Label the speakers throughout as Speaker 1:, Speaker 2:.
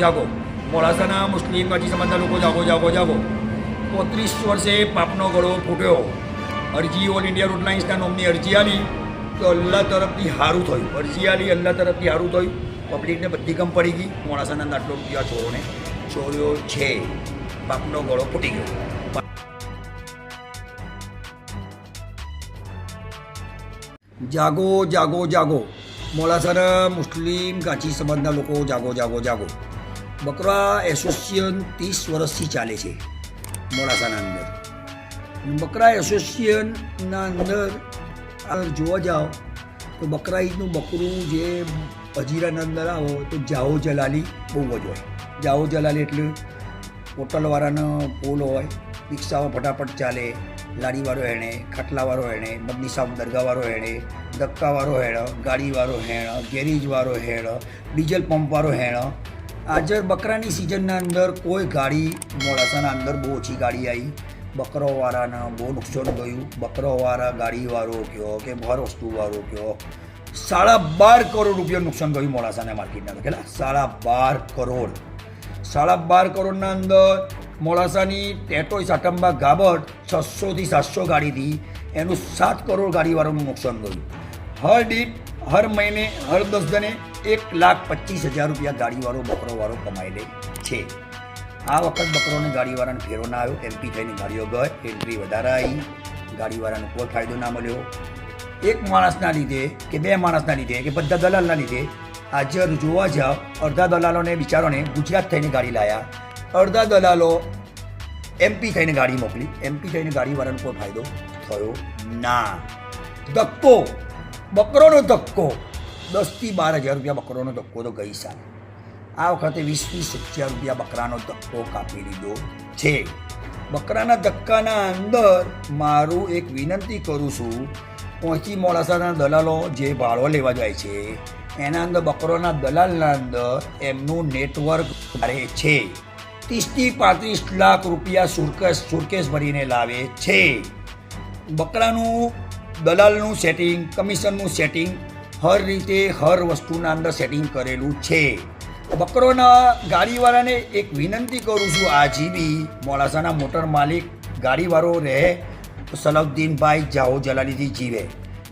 Speaker 1: જાગો મોડાસાના મુસ્લિમ ગાજી સમાજના લોકો જાગો જાગો જાગો 35 વર્ષે પાપનો ગળો ફૂટ્યો. અરજી ઓલ ઇન્ડિયા રોડ લાઇન્સના નામની અરજી આલી તો અલ્લાહ તરફથી સારું થયું. અરજી આલી અલ્લાહ તરફથી સારું થયું. પબ્લિકને બધી ગમ પડી ગઈ. મોડાસાના આટલો રૂપિયા ચોરોને ચોર્યો છે. પાપનો ગળો ફૂટી ગયો. જાગો જાગો જાગો મોડાસાના મુસ્લિમ ગાચી સમાજના લોકો જાગો જાગો જાગો. બકરા એસોસિએશન 30 વર્ષથી ચાલે છે મોડાસાના અંદર. બકરા એસોસિએશનના અંદર જોવા જાઓ તો બકરા ઈદનું બકરું જે હજીરાના અંદર આવો તો જાઓ જલાલી બહુ જ હોય. જાઓ જલાલી એટલે હોટલવાળાનો પોલ હોય, રિક્ષાઓ ફટાફટ ચાલે, લારીવાળો એણે, ખાટલાવાળો એણે, મદની સાહેબ દરગાહવાળો એણે, ધક્કાવાળો હેણ, ગાડીવાળો હેણ, ગેરેજવાળો હેણ, ડીઝલ પંપવાળો હેણ. આજે બકરાની સિઝનના અંદર કોઈ ગાડી મોડાસાના અંદર બહુ ઓછી ગાડી આવી. બકરોવાળાને બહુ નુકસાન ગયું. બકરોવાળા ગાડીવાળો કયો કે ભર વસ્તુવાળો કયો 12.5 કરોડ રૂપિયા નુકસાન ગયું મોડાસાના માર્કેટના અંદર. કેટલા? 12.5 કરોડ. 12.5 કરોડના અંદર મોડાસાની ટેટોઈ સાટંબા ગાબડ 600 થી 700 ગાડીથી એનું 7 કરોડ ગાડીવાળાનું નુકસાન ગયું. હર દીઠ હર મહિને હર 10 દને 1,25,000 રૂપિયા ગાડીવાળો બકરોવાળો કમાઈ લે છે. આ વખત બકરોને ગાડીવાળાને ફેરો ના આવ્યો. એમપી થઈને ગાડીઓ ગઈ, એન્ટ્રી વધારે આવી, ગાડીવાળાને કોઈ ફાયદો ના મળ્યો. એક માણસના લીધે કે બે માણસના લીધે કે બધા દલાલના લીધે આજે જોવા જાઓ અડધા દલાલોને બિચારોને ગુજરાત થઈને ગાડી લાયા, અડધા દલાલો એમપી થઈને ગાડી મોકલી. એમપી થઈને ગાડીવાળાને કોઈ ફાયદો થયો ના. ધક્કો, બકરોનો ધક્કો 10 થી 12 હજાર રૂપિયા બકરોનો ધક્કો તો ગઈ સાલ. આ વખતે 20-20 હજાર રૂપિયા બકરાનો ધક્કો કાપી લીધો છે. બકરાના ધક્કાના અંદર મારું એક વિનંતી કરું છું, પહોંચી મોડાસાના દલાલો જે ભાડો લેવા જાય છે એના અંદર બકરોના દલાલના અંદર એમનું નેટવર્ક કરે છે. 30 થી 35 લાખ રૂપિયા સુરકેશ ભરીને લાવે છે. બકરાનું દલાલનું સેટિંગ, કમિશનનું સેટિંગ હર રીતે હર વસ્તુના અંદર સેટિંગ કરેલું છે. બકરોના ગાડીવાળાને એક વિનંતી કરું છું, આજે બી મોડાસાના મોટર માલિક ગાડીવાળો રહે તો સલાઉદ્દીનભાઈ જાઓ જલાલીથી જીવે,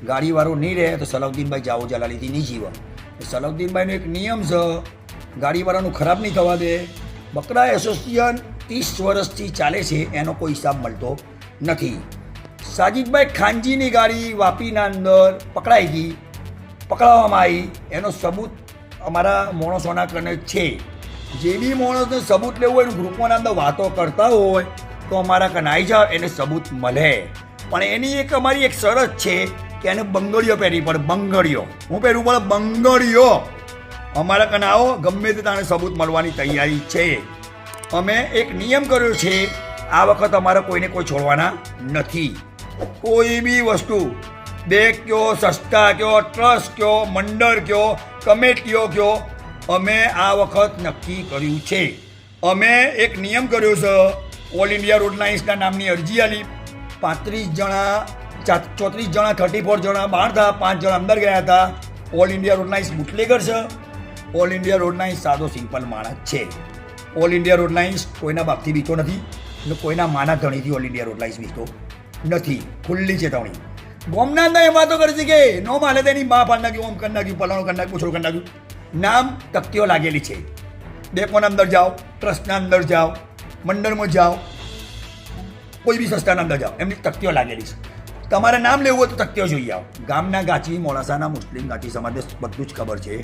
Speaker 1: ગાડીવાળો નહીં રહે તો સલાઉદ્દીનભાઈ જાઓ જલાલીથી નહીં જીવે. સલાઉદ્દીનભાઈનો એક નિયમ છે, ગાડીવાળાનું ખરાબ નહીં થવા દે. બકરા એસોસિએશન 30 વર્ષથી ચાલે છે, એનો કોઈ હિસાબ મળતો નથી. સાજિદભાઈ ખાનજીની ગાડી વાપીના અંદર પકડાઈ ગઈ, પકડાવવામાં આવી, એનો સબૂત અમારા માણસોના કને છે. જે બી માણસને સબૂત લેવું હોય ગ્રુપોના અંદર વાતો કરતા હોય તો અમારા કને આવી જાઓ, એને સબૂત મળે. પણ એની એક અમારી એક શરત છે કે એને બંગડીઓ પહેરવી પડે. બંગડીઓ હું પહેરવું પડે, બંગડીઓ. અમારા કને આવો, ગમે તે તાણે સબૂત મળવાની તૈયારી છે. અમે એક નિયમ કર્યો છે, આ વખત અમારે કોઈને કોઈ છોડવાના નથી. કોઈ બી વસ્તુ બેગ કયો, સસ્તા કયો, ટ્રસ્ટ કયો, મંડળ કયો, કમિટીઓ કયો, અમે આ વખત નક્કી કર્યું છે. અમે એક નિયમ કર્યો છે, ઓલ ઇન્ડિયા રોડ લાઇન્સના નામની અરજી આલી. 35 જણા 34 જણા 34 જણા બહાર હતા, 5 જણા અંદર ગયા હતા. All India road lines bootlegger છે. ઓલ ઇન્ડિયા રોડ લાઇન્સ સાદો સિમ્પલ માણસ છે. ઓલ ઇન્ડિયા રોડ લાઇન્સ કોઈના બાપથી બીતો નથી અને કોઈના માના ધણીથી ઓલ ઇન્ડિયા રોડ લાઇન્સ બીતો નથી. ખુલ્લી ચેતવણી. ગોમના અંદર એમ વાતો કરે છે કે નો માલે તેની મા પાડ નાખ્યું, ઓમ કરી નાખ્યું, પલાણું કરી નાખ્યું, છોડ કરી નાખ્યું. નામ તકતીઓ લાગેલી છે. ડેપોના અંદર જાઓ, ટ્રસ્ટના અંદર જાઓ, મંડળમાં જાઓ, કોઈ બી સંસ્થાના અંદર જાઓ, એમની તકતીઓ લાગેલી છે. તમારે નામ લેવું હોય તો તકતીઓ જોઈ આવો. ગામના ગાચી મોડાસાના મુસ્લિમ ગાચી સમાજને બધું જ ખબર છે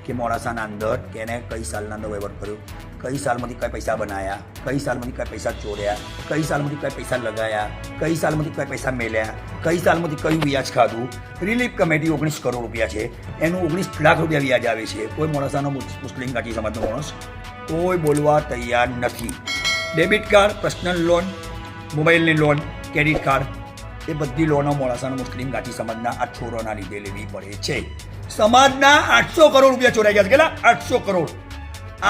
Speaker 1: કે મોડાસાના અંદર કેને કઈ સાલના અંદર વહીવટ કર્યો, કઈ સાલમાંથી કઈ પૈસા બનાવ્યા, કઈ સાલમાંથી કઈ પૈસા ચોર્યા, કઈ સાલમાંથી કઈ પૈસા લગાયા, કઈ સાલમાંથી કઈ પૈસા મેલ્યા, કઈ સાલમાંથી કયું વ્યાજ ખાધું. રિલીફ કમિટી 19 કરોડ રૂપિયા છે, એનું 19 લાખ રૂપિયા વ્યાજ આવે છે. કોઈ મોડાસાનો મુસ્લિમ ગાચી સમાજનો માણસ કોઈ બોલવા તૈયાર નથી. ડેબિટ કાર્ડ, પર્સનલ લોન, મોબાઈલની લોન, ક્રેડિટ કાર્ડ, એ બધી લોનો મોડાસાના મુસ્લિમ ગાચી સમાજના આ છોરોના લીધે લેવી પડે છે. સમાજના 800 કરોડ રૂપિયા ચોરાઈ ગયા છે. કેટલા? 800 કરોડ.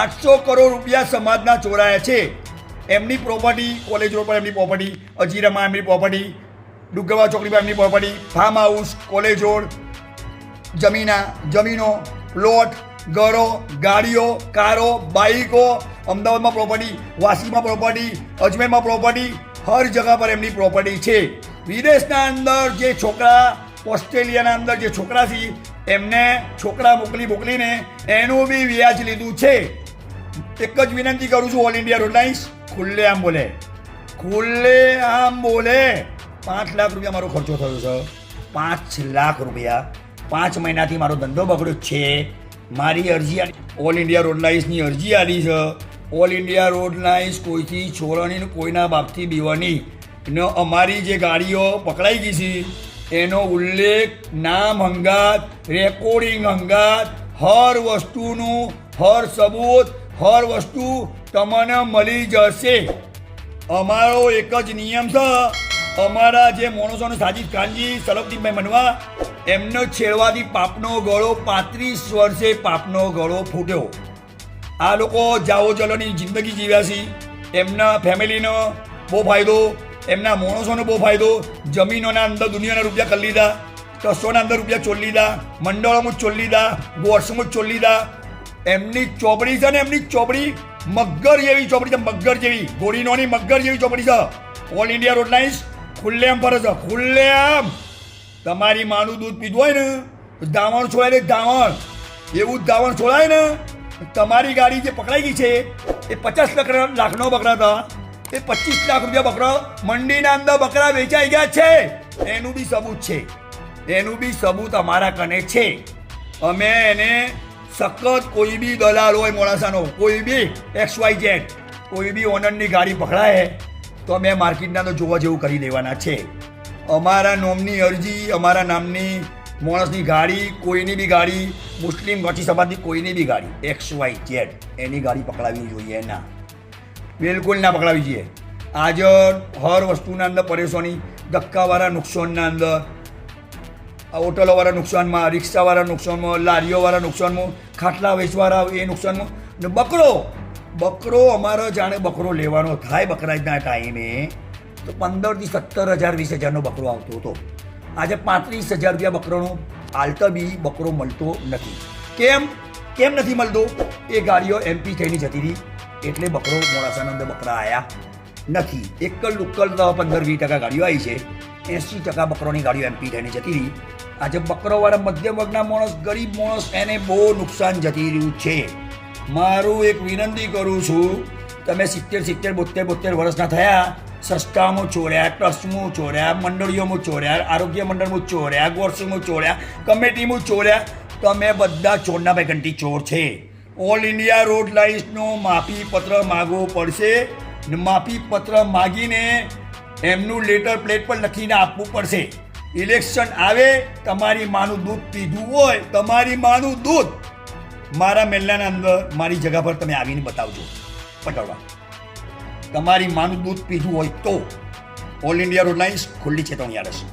Speaker 1: 800 કરોડ રૂપિયા સમાજના ચોરાયા છે. એમની પ્રોપર્ટી, કોલેજ રોડ પર એમની પ્રોપર્ટી, અજીરામાં એમની પ્રોપર્ટી, ડુગવા ચોકડી પર એમની property, farm house, college road, જમીનો, પ્લોટ, ઘરો, ગાડીઓ, કારો, બાઇકો, અમદાવાદમાં પ્રોપર્ટી, વાસીમાં પ્રોપર્ટી, અજમેરમાં પ્રોપર્ટી, હર જગા પર એમની પ્રોપર્ટી છે. વિદેશના અંદર જે છોકરા, ઓસ્ટ્રેલિયાના અંદર જે છોકરા છે એમને છોકરા મોકલીને એનું બી વ્યાજ લીધું છે. એક જ વિનંતી કરું છું, ઓલ ઇન્ડિયા રોડલાઇન્સ ખુલ્લેઆમ બોલે, 5 લાખ રૂપિયા મારો ખર્ચો થયો છે. 5 લાખ રૂપિયા 5 મહિનાથી મારો ધંધો બગડ્યો છે. મારી અરજી ઓલ ઇન્ડિયા રોડલાઇન્સની અરજી આવી છે. ઓલ ઇન્ડિયા રોડલાઇન્સ કોઈથી છોડવાની, કોઈના બાપથી બીવાની ને અમારી જે ગાડીઓ પકડાઈ ગઈ છે એનો ઉલ્લેખ, નામ હંગાત, રેકોર્ડિંગ હંગાત, હર વસ્તુનું હર સબૂત, હર વસ્તુ તમને મળી જશે. અમારો એક જ નિયમ છે, અમારા જે માણસોને સાજીદ ખાનજી, સલફદીનભાઈ મનવા, એમનો છેડવાથી પાપનો ગળો 35 વર્ષે પાપનો ગળો ફૂટ્યો. આ લોકો જાઓ જલોની જિંદગી જીવ્યા છે. એમના ફેમિલીનો બહુ ફાયદો, એમના માણસોનો બહુ ફાયદો. જમીનોના અંદર દુનિયાના રૂપિયા કરી લીધા, ટ્રસ્ટોના અંદર રૂપિયા ચોરી લીધા, મંડળોમાં ચોરી લીધા, ગોર્સમાં ચોરી લીધા. એમની ચોપડી છે ને, એમની ચોપડી મગર જેવી ચોપડી છે, મગર જેવી, ઘોડીનોની મગર જેવી ચોપડી છે. ઓલ ઇન્ડિયા રોડલાઇન્સ ખુલ્લેઆમ ફરે છે, ખુલ્લેઆમ. તમારી માનું દૂધ પીધું હોય ને, ધાવણ છોડાય ને, ધાવણ એવું જ ધાવણ છોડાય ને. તમારી ગાડી જે પકડાઈ ગઈ છે એ 50 લાખનો બકરા હતા, એ 25 લાખ રૂપિયા બકરા મંડીના અંદર બકરા વેચાઈ ગયા છે. એનું બી સબૂત છે, એનું બી સબૂત અમારા કને છે. અમે એને સખત કોઈ બી દલાલ હોય મોડાસાનો, કોઈ બી XYZ, કોઈ બી ઓનરની ગાડી પકડાય તો અમે માર્કેટના તો જોવા જેવું કરી દેવાના છે. અમારા નોમની અરજી, અમારા નામની માણસની ગાડી, કોઈની બી ગાડી, મુસ્લિમ ગોચી સમાજની કોઈની બી ગાડી XYZ એની ગાડી પકડાવી જોઈએ ના, બિલકુલ ના પકડાવી જોઈએ. આજે હર વસ્તુના અંદર પરેશાની, ધક્કાવાળા નુકસાનના અંદર, હોટલોવાળા નુકસાનમાં, રિક્ષાવાળા નુકસાનમાં, લારીઓવાળા નુકસાનમાં, ખાટલા વેચવાળા એ નુકસાનમાં. ને બકરો અમારો જાણે બકરો લેવાનો થાય બકરાજના ટાઈમે તો 15,000 થી 17,000 20,000નો બકરો આવતો હતો. આજે 35,000 રૂપિયા બકરોનો હાલતા બી બકરો મળતો નથી. કેમ નથી મળતો? એ ગાડીઓ MP થઈને જતી રહી એટલે બકરો મોડાસાના અંદર બકરા આવ્યા નથી. એકલ ઉકલ 15-20% ગાડીઓ આવી છે, 80% બકરોની ગાડીઓ MP થઈને જતી રહી. આજે બકરોવાળા મધ્યમ વર્ગના માણસ, ગરીબ માણસ, એને બહુ નુકસાન જતી રહ્યું છે. મારું એક વિનંતી કરું છું, તમે 70-72 વર્ષના થયા, સસ્તામાં ચોર્યા, ટ્રસ્ટમાં ચોર્યા, મંડળીઓમાં ચોર્યા, આરોગ્ય મંડળમાં ચોર્યા, ગોર્સમાં ચોર્યા, કમિટીમાં ચોર્યા, તમે બધા ચોરના પૈકંટી ચોર છે. ઓલ ઇન્ડિયા રોડલાઇન્સનો માફી પત્ર માગવો પડશે ને માફી પત્ર માગીને એમનું લેટર પ્લેટ પર લખીને આપવું પડશે. ઇલેક્શન આવે, તમારી માનું દૂધ પીધું હોય, તમારી માનું દૂધ મારા મહેલાના અંદર મારી જગા પર તમે આવીને બતાવજો પટોળવા. તમારી માનું દૂધ પીધું હોય તો ઓલ ઇન્ડિયા રોડલાઇન્સ ખુલ્લી ચેતવણી આવે છે.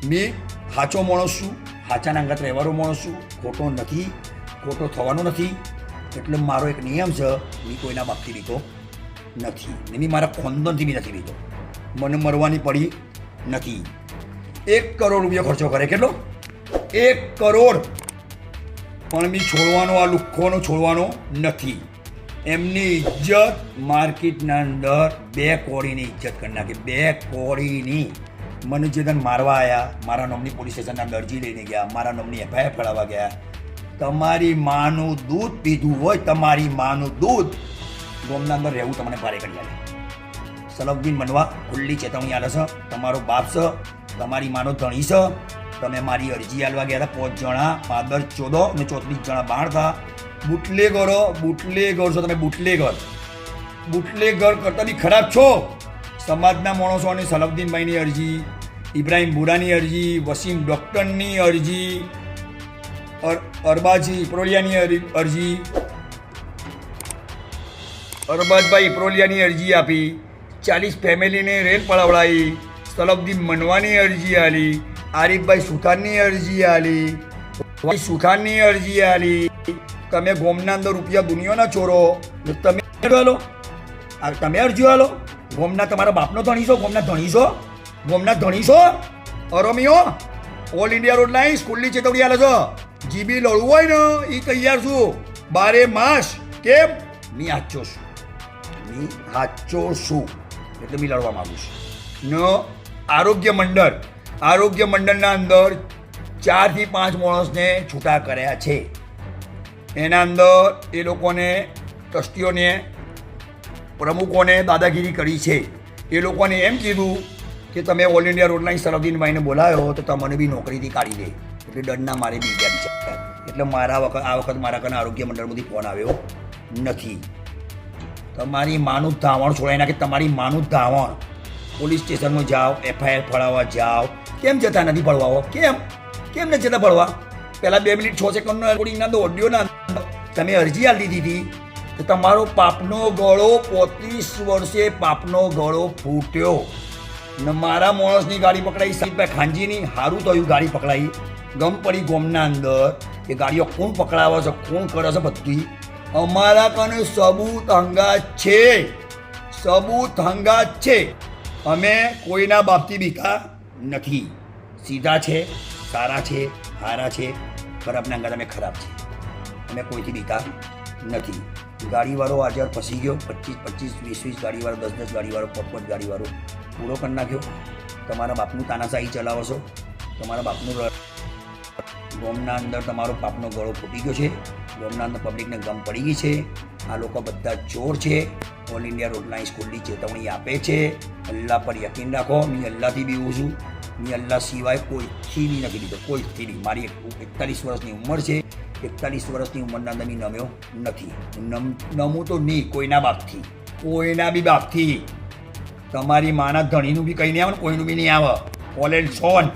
Speaker 1: મેં સાચો માણસ છું, સાચાના અંગત રહેવાનો માણસ છું, ખોટો નથી, ખોટો થવાનો નથી. એટલે મારો એક નિયમ છે, મેં કોઈના બાપથી લીધો નથી, મેં મારા ખોનદનથી બી નથી લીધો, મને મરવાની પડી નથી. 1 કરોડ રૂપિયા ખર્ચો કરે, કેટલો? 1 કરોડ. પણ બી છોડવાનો, આ લુખ્ખોનો છોડવાનો નથી. એમની ઇજ્જત માર્કેટના અંદર 2 કોડીની ઇજ્જત કરી નાખી, 2 કોડીની. મને જે તને મારવા આવ્યા, મારા નામની પોલીસ સ્ટેશનના અંદર અરજી લઈને ગયા, મારા નામની FIR ફળાવવા ગયા. તમારી માનું દૂધ પીધું હોય, તમારી માનું દૂધ ગોમના અંદર રહેવું તમને ભારે કરી આવે. સલફદીન મનવા ખુલ્લી ચેતવણી આલે છે. તમારો બાપ છે, તમારી માનો ધણી છે. તમે મારી અરજી આલવા ગયા હતા 5 જણા, 15-14 અને 34 જણા બહાર હતા. બુટલેગર છો તમે, બુટલેગર કરતા બી ખરાબ છો. સમાજના માણસોની સલફદીનભાઈની અરજી, ઇબ્રાહિમ બુરાની અરજી, વસીમ ડૉક્ટરની અરજી, અરબાજી ઇપ્રોલિયાની અરજી, અરબાજભાઈ ઇપ્રોલિયાની અરજી આપી. 40 ફેમિલીને રેલ પડાવડાવી. સલફદીન મનવાની અરજી આલી, આરીફભાઈ સુથારની અરજી આલી, સુથારની અરજી આલી. તમે ગોમના અંદર રૂપિયા દુનિયાના ચોરો, તમે અરજીઓ આલો. ગોમના તમારા બાપનો ધણી છો, ગોમના ધણી છો. અરમીઓ ઓલ ઇન્ડિયા રોડલાઇન્સ ખુલ્લી ચેતવણી આલે છો. જીબી લડવું હોય ને એ તૈયાર છું 12 માસ. કેમ? મી હાચો છું એટલે મી લડવા માંગુ છું. ન આરોગ્ય મંડળના અંદર 4 થી 5 માણસને છૂટા કર્યા છે. એના અંદર એ લોકોને ટ્રસ્ટીઓને પ્રમુખોને દાદાગીરી કરી છે. એ લોકોને એમ કીધું કે તમે ઓલ ઇન્ડિયા રોડલાઇન્સ સલાઉદ્દીનભાઈને બોલાયો તો તમને બી નોકરીથી કાઢી દે. એટલે ડરના મારે બી ગયા છે. એટલે આ વખત મારા કને આરોગ્ય મંડળમાંથી ફોન આવ્યો નથી. તમારી માનું ધાવણ છોડાઈ નાખે. તમારી માનું ધાવણ. પોલીસ સ્ટેશનમાં જાઓ, FIR ફળાવવા જાઓ. કેમ જતા નથી ફળવાઓ? કેમ નથી જતા ફળવા? પહેલાં 2 મિનિટ 6 સેકન્ડનો રેકોર્ડિંગના તો ઓડિયોના તમે અરજી આપી દીધી તો તમારો પાપનો ગળો 35 વર્ષે પાપનો ગળો ફૂટ્યો. ને મારા માણસની ગાડી પકડાઈ, સાહિબભાઈ ખાનજીની. સારું થયું ગાડી પકડાઈ. ગમ પડી ગોમના અંદર એ ગાડીઓ કોણ પકડાવે છે, કોણ કરે છે બધી. અમારા કને સબૂત હંગાત છે. અમે કોઈના બાપથી બીતા નથી. સીધા છે, સારા છે, હારા છે, ખરાબના અંગાત અમે ખરાબ છે. અમે કોઈથી બીતા નથી. ગાડીવાળો આજે ફસી ગયો. 25, 20 ગાડીવાળો, 10 ગાડીવાળો, 5 ગાડીવાળો પૂરો કરી નાખ્યો. તમારા બાપનું તાનાશાહી ચલાવો છો. તમારા બાપનું ગોમના અંદર તમારો પાપનો ગળો ફૂટી ગયો છે. ગોમના અંદર પબ્લિકને ગમ પડી ગઈ છે. આ લોકો બધા ચોર છે. ઓલ ઇન્ડિયા રોડલાઇન્સ ખુલ્લી ચેતવણી આપે છે. અલ્લાહ પર યકીન રાખો. મેં અલ્લાહથી બીવું છું. મેં અલ્લાહ સિવાય કોઈથી બી નથી લીધો. કોઈથી બી. મારી 41 વર્ષની ઉંમર છે. 41 વર્ષની ઉંમરના અંદર મેં નમ્યો નથી. નમું તો નહીં કોઈના બાપથી. તમારી માના ધણીનું બી કંઈ નહીં આવે ને કોઈનું બી નહીં આવે. ઓલ એન્ડ સોન.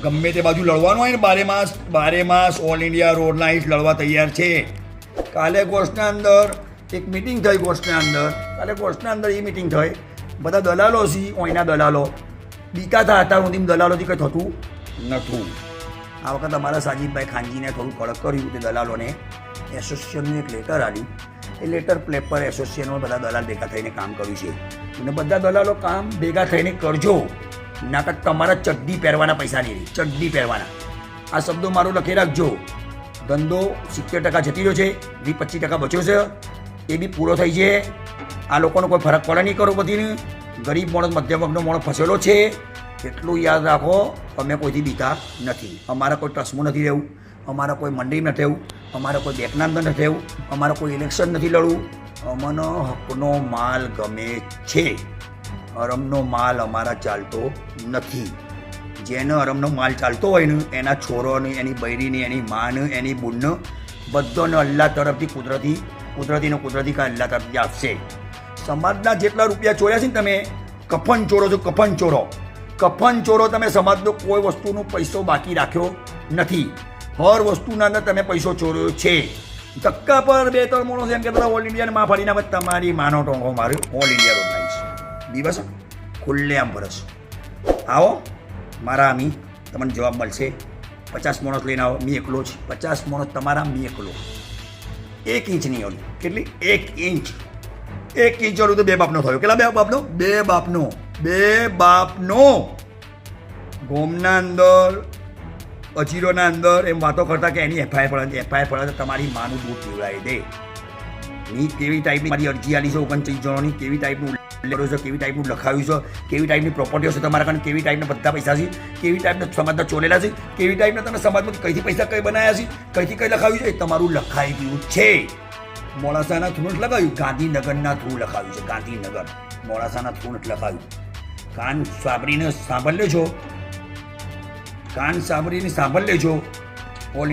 Speaker 1: ગમે તે બાજુ લડવાનું હોય ને 12 માસ ઓલ ઇન્ડિયા રોડલાઇન્સ લડવા તૈયાર છે. કાલે ગોષ્ઠના અંદર એક મિટિંગ થઈ. ગોષ્ઠના અંદર એ મિટિંગ થઈ. બધા દલાલો છે. ઓયના દલાલો બીકાતા હતા. હું દલાલોથી કંઈ થતું નહોતું. આ વખત અમારા સાજીદભાઈ ખાનજીને થોડું કડક કર્યું. તે દલાલોને એસોસિએશનનું એક લેટર આવ્યું. એ લેટર પેપર એસોસિએશનમાં બધા દલાલ ભેગા થઈને કામ કર્યું છે. અને બધા દલાલો કામ ભેગા થઈને કરજો. નાટક તમારા ચડ્ડી પહેરવાના પૈસા નહીં. ચડ્ડી પહેરવાના. આ શબ્દો મારો લખી રાખજો. ધંધો 70% જતી રહ્યો છે. 20-25% બચ્યો છે. એ બી પૂરો થઈ છે. આ લોકોનો કોઈ ફરક પડે નહીં કરો બધીને. ગરીબ માણસ, મધ્યમ વર્ગનો માણસ ફસેલો છે. એટલું યાદ રાખો. અમે કોઈથી બીતા નથી. અમારા કોઈ ટ્રસ્ટમાં નથી રહેવું. અમારા કોઈ મંડી નથી રહેવું. અમારા કોઈ બેંકના અંદર નથી રહેવું. અમારા કોઈ ઇલેક્શન નથી લડવું. અમને હકનો માલ ગમે છે. અરમનો માલ અમારા ચાલતો નથી. જેને અરમનો માલ ચાલતો હોય ને એના છોરોને, એની બૈરીને, એની માને, એની બુનને બધાને અલ્લાહ તરફથી કુદરતી કાંઈ અલ્લાહ તરફથી આપશે. સમાજના જેટલા રૂપિયા ચોર્યા છે ને તમે, કફન ચોરો છો. કફન ચોરો તમે. સમાજનો કોઈ વસ્તુનો પૈસો બાકી રાખ્યો નથી. હર વસ્તુના અંદર તમે પૈસો ચોર્યો છે. ધક્કા પર 2-3 માણસ એમ કહેતા ઓલ ઇન્ડિયાને માં ફરીને તમારી માનો ટોંગો માર્યો. ઓલ ઇન્ડિયા રોડલાઇન્સ દિવસ ખુલ્લે આમ વરસ આવો મારા અમી તમને જવાબ મળશે. 50 માણસ લઈને આવો. મી એકલો જ. 50 માણસ તમારા, મી એકલો. 1 ઇંચ નહીં ઓલું. કેટલી? 1 ઇંચ. 1 ઇંચ ઓલું તો 2 બાપનો થયો. કેટલા 2 બાપનો. ગોમના અંદર, અજીરોના અંદર એમ વાતો કરતા કે એની FIR પડે તમારી માનું દૂધ પીવડાવી દે. ની કેવી ટાઈપની મારી અરજી આલી છે 29 જણોની. કેવી ટાઈપનું કેવી ટાઈપનું લખાવ્યું છે, કેવી ટાઈપની પ્રોપર્ટીઓ છે તમારા કારણે, કેવી ટાઈપના બધા પૈસા છે, કેવી ટાઈપના સમાજના ચોલેલા છે, કેવી ટાઈપના તમે સમાજમાંથી કઈથી પૈસા કઈ બનાવ્યા છે, કઈથી કઈ લખાવ્યું છે, એ તમારું લખાઈ ગયું છે. મોડાસાના થ્રુ નથી લખાવ્યું, ગાંધીનગરના થ્રુ લખાવ્યું છે. ગાંધીનગર મોડાસાના થ્રુ નથી લખાવ્યું. કાન સાંભળીને સાંભળી લેજો. ઓલ